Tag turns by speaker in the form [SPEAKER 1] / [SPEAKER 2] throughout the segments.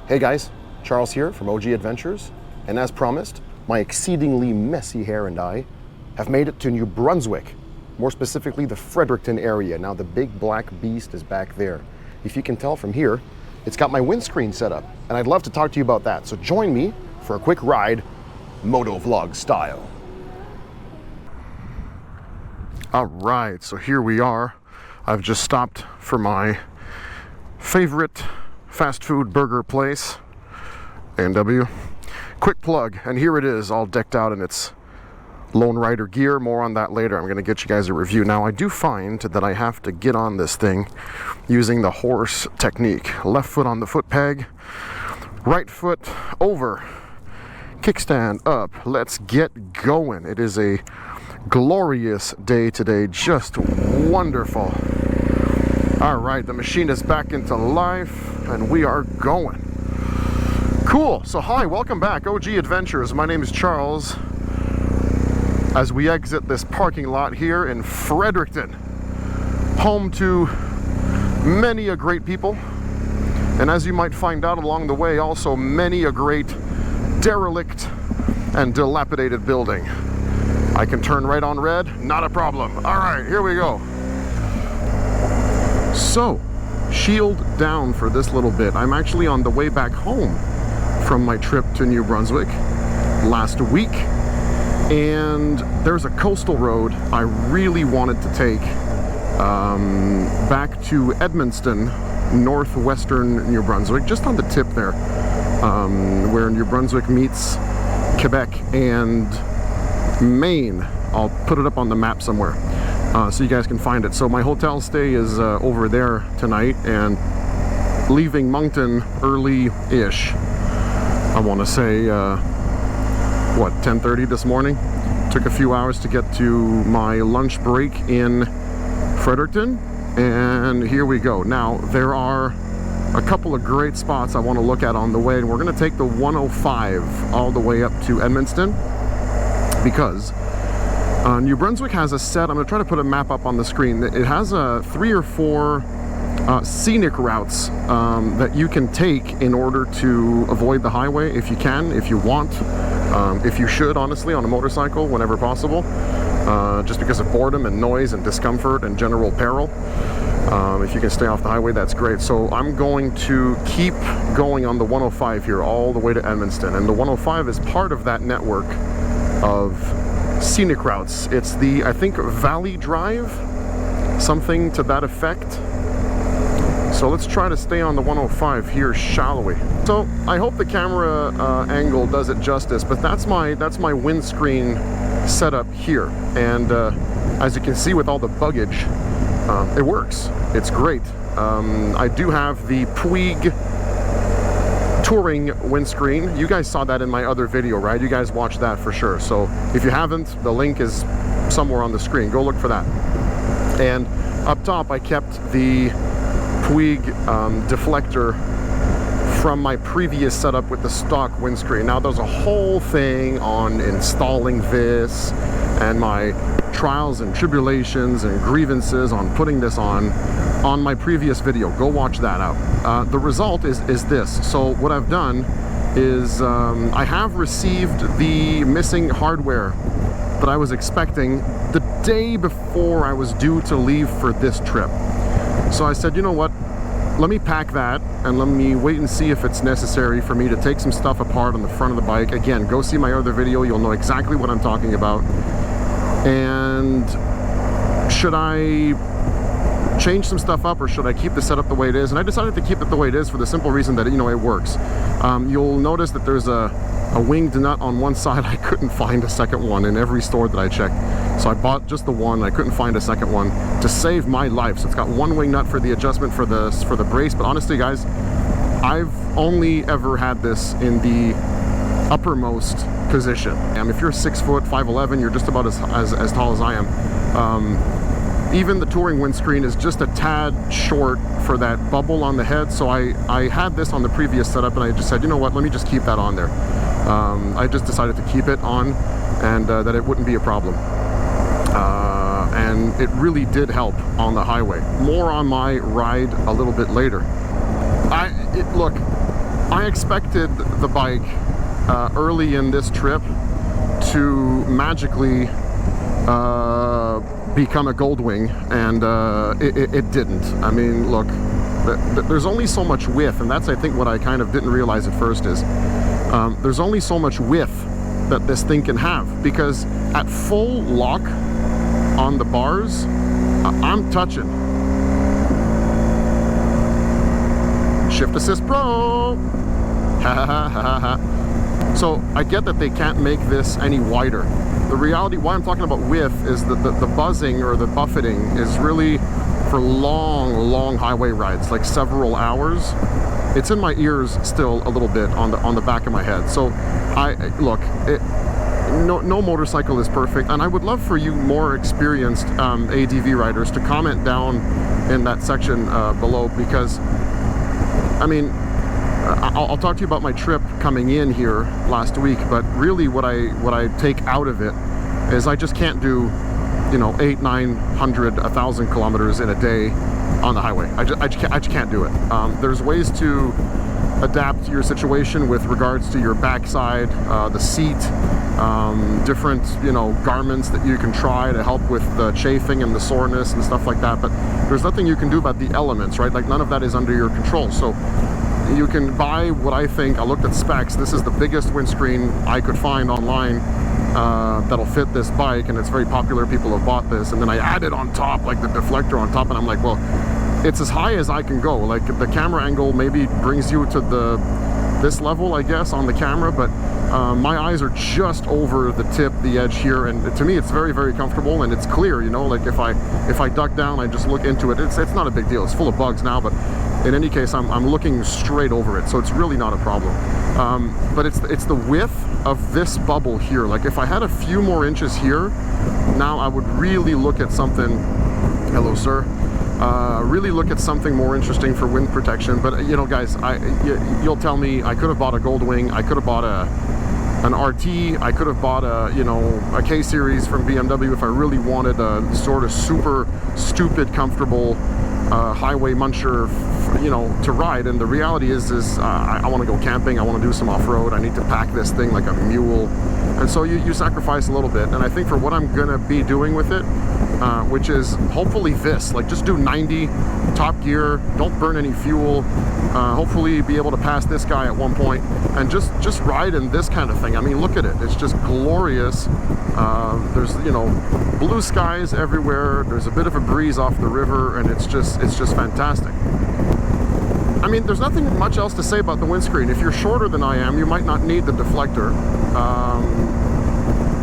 [SPEAKER 1] Hey guys, Charles here from OG Adventures, and as promised, my exceedingly messy hair and I have made it to New Brunswick, more specifically the Fredericton area. Now the big black beast is back there. If you can tell from here, it's got my windscreen set up, and I'd love to talk to you about that. So join me for a quick ride, moto vlog style. All right, so here we are. I've just stopped for my favorite fast food burger place, BMW. Quick plug, and here it is, all decked out in its Lone Rider gear. More on that later. I'm going to get you guys a review. Now, I do find that I have to get on this thing using the horse technique. Left foot on the foot peg, right foot over, kickstand up. Let's get going. It is a glorious day today, just wonderful. All right, the machine is back into life, and we are going. Cool. So hi, welcome back, OG Adventures. My name is Charles. As we exit this parking lot here in Fredericton, home to many a great people, and as you might find out along the way, also many a great derelict and dilapidated building. I can turn right on red, not a problem. All right, here we go. So, shield down for this little bit. I'm actually on the way back home from my trip to New Brunswick last week, and there's a coastal road I really wanted to take back to Edmundston, northwestern New Brunswick, just on the tip there, where New Brunswick meets Quebec and Maine. I'll put it up on the map somewhere so you guys can find it. So my hotel stay is over there tonight, and leaving Moncton early-ish. I want to say, what, 10:30 this morning? Took a few hours to get to my lunch break in Fredericton, and here we go. Now, there are a couple of great spots I want to look at on the way, and we're going to take the 105 all the way up to Edmundston, because New Brunswick has a set, I'm going to try to put a map up on the screen. It has 3 or 4 scenic routes that you can take in order to avoid the highway, if you can, if you want, if you should, honestly, on a motorcycle whenever possible, just because of boredom and noise and discomfort and general peril. If you can stay off the highway, that's great. So I'm going to keep going on the 105 here all the way to Edmundston, and the 105 is part of that network of scenic routes. It's the, I think, Valley Drive, something to that effect. So let's try to stay on the 105 here, shall we? So I hope the camera angle does it justice, but that's my windscreen setup here, and as you can see with all the buggage, it works. It's great. I do have the Puig Touring Windscreen. You guys saw that in my other video, right? You guys watched that for sure. So if you haven't, the link is somewhere on the screen. Go look for that. And up top, I kept the Puig deflector from my previous setup with the stock windscreen. Now, there's a whole thing on installing this and my trials and tribulations and grievances on putting this on my previous video. Go watch that out. The result is this. So what I've done is I have received the missing hardware that I was expecting the day before I was due to leave for this trip. So I said, you know what, let me pack that and let me wait and see if it's necessary for me to take some stuff apart on the front of the bike. Again, go see my other video, you'll know exactly what I'm talking about. And should I change some stuff up, or should I keep the setup the way it is? And I decided to keep it the way it is for the simple reason that, you know, it works. You'll notice that there's a winged nut on one side. I couldn't find a second one in every store that I checked, so I bought just the one. I couldn't find a second one to save my life. So it's got one wing nut for the adjustment for the brace. But honestly, guys, I've only ever had this in the uppermost position. If you're 6 foot 5'11", you're just about as tall as I am. Even the touring windscreen is just a tad short for that bubble on the head, so I had this on the previous setup, and I just said, you know what, let me just keep that on there. I just decided to keep it on, and that it wouldn't be a problem. And it really did help on the highway. More on my ride a little bit later. Look, I expected the bike early in this trip to magically become a Goldwing, and it didn't. I mean, look, there's only so much width, and that's, I think, what I kind of didn't realize at first is there's only so much width that this thing can have, because at full lock on the bars, I'm touching. Shift Assist Pro! Ha ha ha ha ha. So I get that they can't make this any wider. The reality, why I'm talking about width, is that the buzzing or the buffeting is really for long highway rides, like several hours. It's in my ears still a little bit on the back of my head. So look, no motorcycle is perfect, and I would love for you more experienced ADV riders to comment down in that section below, because I mean, I'll talk to you about my trip coming in here last week, but really what I take out of it is I just can't do, you know, 800, 900, 1,000 kilometers in a day on the highway. I just can't do it. There's ways to adapt to your situation with regards to your backside, the seat, different, you know, garments that you can try to help with the chafing and the soreness and stuff like that, but there's nothing you can do about the elements, right? Like, none of that is under your control. So you can buy what I think, I looked at specs, this is the biggest windscreen I could find online that'll fit this bike, and it's very popular, people have bought this, and then I added on top, like, the deflector on top, and I'm like, well, it's as high as I can go. Like, the camera angle maybe brings you to this level, I guess, on the camera, but my eyes are just over the tip, the edge here, and to me it's very, very comfortable, and it's clear, you know, like if I duck down, I just look into it, it's not a big deal. It's full of bugs now, but in any case, I'm looking straight over it, so it's really not a problem. But it's the width of this bubble here. Like, if I had a few more inches here, now I would really look at something. Hello, sir. Really look at something more interesting for wind protection. But you know, guys, you'll tell me I could have bought a Goldwing, I could have bought an RT, I could have bought a K series from BMW if I really wanted a sort of super stupid comfortable highway muncher, you know, to ride. And the reality is I want to go camping, I want to do some off-road, I need to pack this thing like a mule, and so you sacrifice a little bit. And I think for what I'm gonna be doing with it, which is hopefully this, like, just do 90 top gear, don't burn any fuel, hopefully be able to pass this guy at one point, and just ride in this kind of thing. I mean, look at it, it's just glorious. There's, you know, blue skies everywhere, there's a bit of a breeze off the river, and it's just fantastic. I mean, there's nothing much else to say about the windscreen. If you're shorter than I am, you might not need the deflector,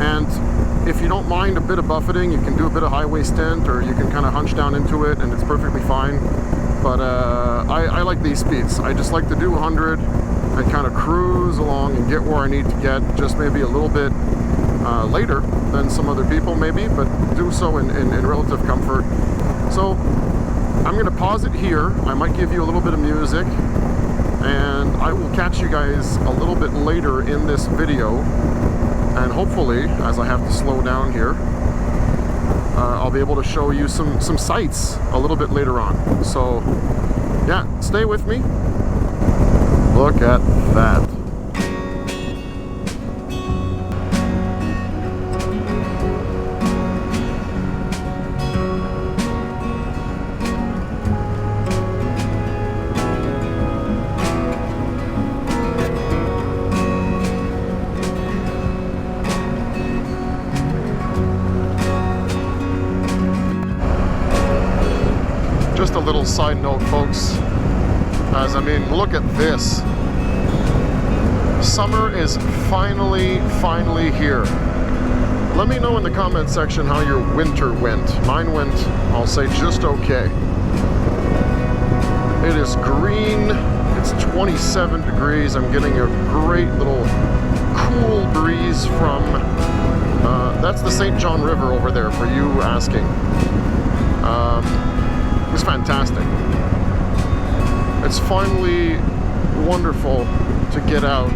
[SPEAKER 1] and if you don't mind a bit of buffeting, you can do a bit of highway stint, or you can kind of hunch down into it, and it's perfectly fine. But I like these speeds. I just like to do 100 and kind of cruise along and get where I need to get, just maybe a little bit later than some other people maybe, but do so in relative comfort. So I'm going to pause it here. I might give you a little bit of music, and I will catch you guys a little bit later in this video. And hopefully, as I have to slow down here, I'll be able to show you some sights a little bit later on. So yeah, stay with me. Look at that. Just a little side note, folks, as I mean, look at this. Summer is finally here. Let me know in the comment section how your winter went. Mine went, I'll say, just okay. It is green, it's 27 degrees, I'm getting a great little cool breeze from, that's the St. John River over there, for you asking. It's fantastic. It's finally wonderful to get out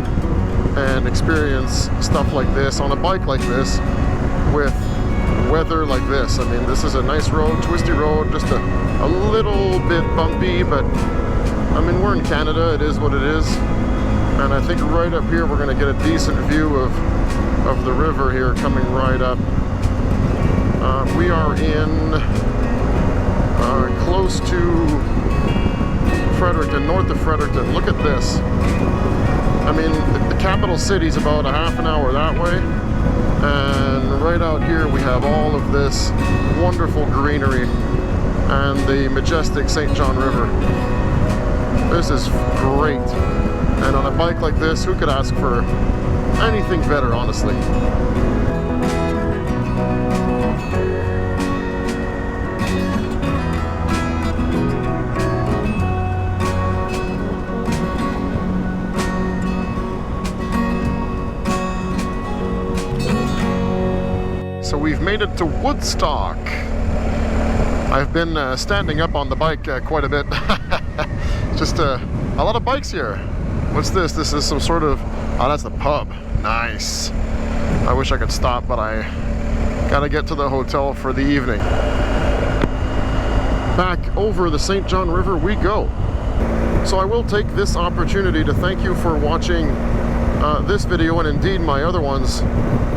[SPEAKER 1] and experience stuff like this on a bike like this with weather like this. I mean, this is a nice road, twisty road, just a little bit bumpy, but I mean, we're in Canada, it is what it is. And I think right up here we're going to get a decent view of the river here coming right up. We are in close to Fredericton, north of Fredericton. Look at this. I mean, the capital city's about a half an hour that way. And right out here we have all of this wonderful greenery and the majestic St. John River. This is great. And on a bike like this, who could ask for anything better, honestly? So we've made it to Woodstock. I've been standing up on the bike quite a bit. Just a lot of bikes here. What's this? This is some sort of... Oh, that's the pub. Nice. I wish I could stop, but I gotta get to the hotel for the evening. Back over the St. John River we go. So I will take this opportunity to thank you for watching this video, and indeed my other ones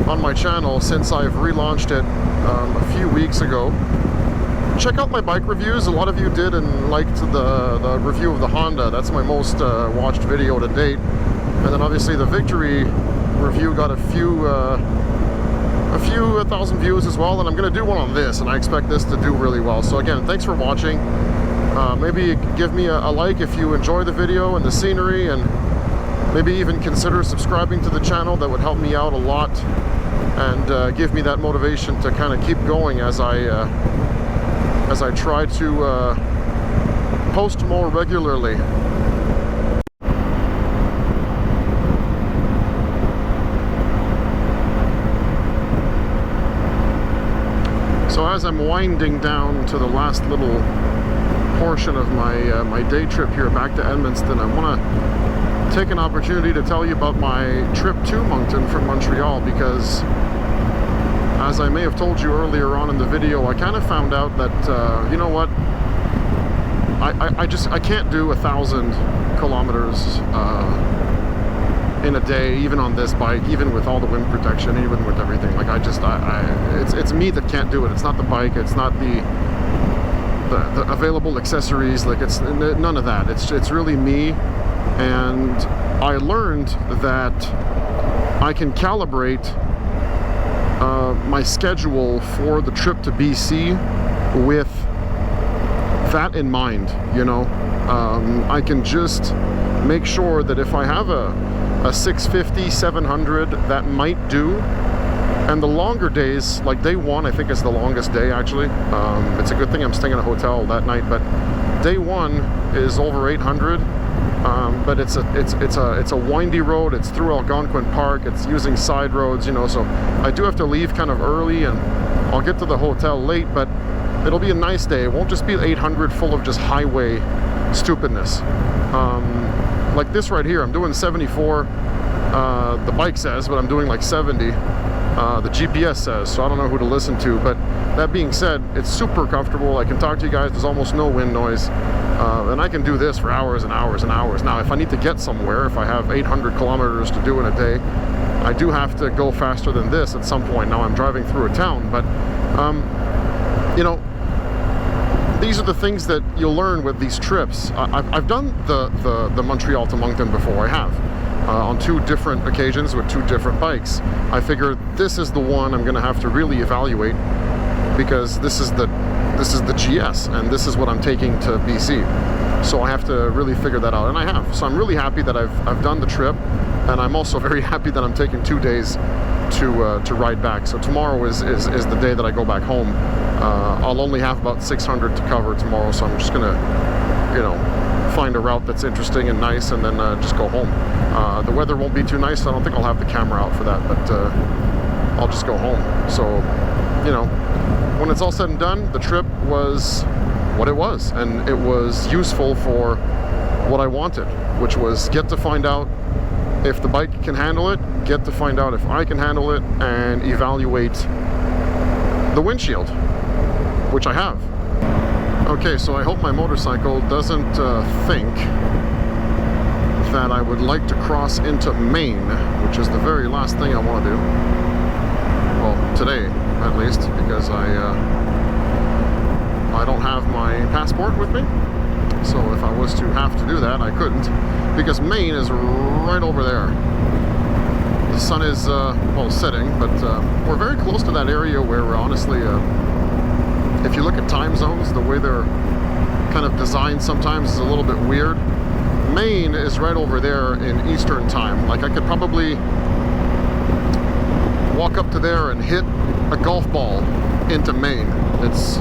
[SPEAKER 1] on my channel since I've relaunched it a few weeks ago. Check out my bike reviews. A lot of you did and liked the review of the Honda. That's my most watched video to date. And then obviously the Victory review got a few thousand views as well, and I'm going to do one on this, and I expect this to do really well. So again, thanks for watching. Maybe give me a like if you enjoy the video and the scenery, and maybe even consider subscribing to the channel. That would help me out a lot and give me that motivation to kind of keep going as I try to post more regularly. So as I'm winding down to the last little portion of my day trip here back to Edmundston, I want to take an opportunity to tell you about my trip to Moncton from Montreal, because as I may have told you earlier on in the video, I kind of found out that, you know what, I can't do 1,000 kilometers in a day, even on this bike, even with all the wind protection, even with everything. Like it's me that can't do it. It's not the bike, it's not the available accessories, like it's none of that. It's really me. And I learned that I can calibrate my schedule for the trip to BC with that in mind, you know. I can just make sure that if I have a 650, 700, that might do. And the longer days, like day one, I think is the longest day actually. It's a good thing I'm staying in a hotel that night, but day one is over 800. But it's a windy road. It's through Algonquin Park. It's using side roads, you know. So I do have to leave kind of early, and I'll get to the hotel late. But it'll be a nice day. It won't just be 800 full of just highway stupidness. Like this right here, I'm doing 74. The bike says, but I'm doing like 70. The GPS says, so I don't know who to listen to. But that being said, it's super comfortable. I can talk to you guys. There's almost no wind noise. And I can do this for hours and hours and hours. Now, if I need to get somewhere, if I have 800 kilometers to do in a day, I do have to go faster than this at some point. Now I'm driving through a town, but, you know, these are the things that you'll learn with these trips. I've done the Montreal to Moncton before. I have. On 2 different occasions with 2 different bikes. I figured this is the one I'm going to have to really evaluate, because this is the GS, and this is what I'm taking to BC. So I have to really figure that out, and I have. So I'm really happy that I've done the trip, and I'm also very happy that I'm taking 2 days to ride back. So tomorrow is the day that I go back home. I'll only have about 600 to cover tomorrow, so I'm just gonna, you know, find a route that's interesting and nice, and then just go home. The weather won't be too nice, so I don't think I'll have the camera out for that, but I'll just go home. So, you know, when it's all said and done, the trip was what it was, and it was useful for what I wanted, which was get to find out if the bike can handle it, get to find out if I can handle it, and evaluate the windshield, which I have. Okay, so I hope my motorcycle doesn't think that I would like to cross into Maine, which is the very last thing I want to do. Well, today at least, because I don't have my passport with me. So if I was to have to do that, I couldn't, because Maine is right over there. The sun is, well, setting, but we're very close to that area where, honestly, if you look at time zones, the way they're kind of designed sometimes is a little bit weird. Maine is right over there in Eastern time. Like, I could probably walk up to there and hit a golf ball into Maine. It's,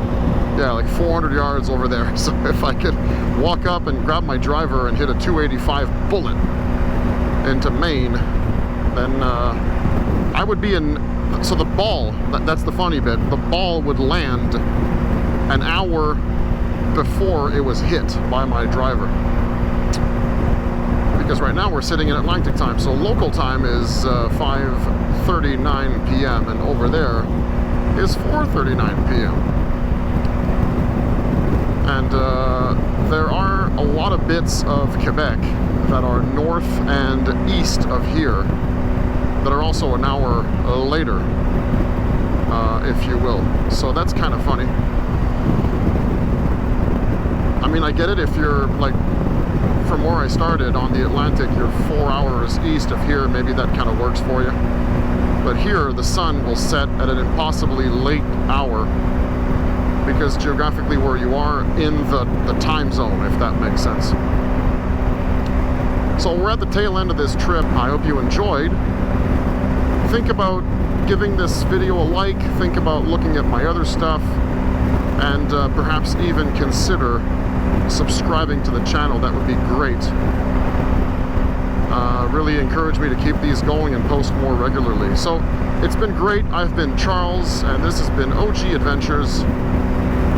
[SPEAKER 1] yeah, like 400 yards over there. So if I could walk up and grab my driver and hit a 285 bullet into Maine, then I would be in. So the ball, that's the funny bit, the ball would land an hour before it was hit by my driver. Because right now we're sitting in Atlantic time, so local time is 5:39 p.m. and over there is 4:39 p.m. And there are a lot of bits of Quebec that are north and east of here that are also an hour later, if you will. So that's kind of funny. I mean, I get it if you're like, from where I started on the Atlantic, you're 4 hours east of here, maybe that kind of works for you. But here, the sun will set at an impossibly late hour, because geographically where you are in the time zone, if that makes sense. So we're at the tail end of this trip. I hope you enjoyed. Think about giving this video a like, think about looking at my other stuff, and perhaps even consider subscribing to the channel. That would be great. Really encourage me to keep these going and post more regularly. So it's been great. I've been Charles, and this has been OG Adventures,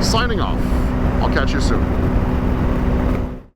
[SPEAKER 1] signing off. I'll catch you soon.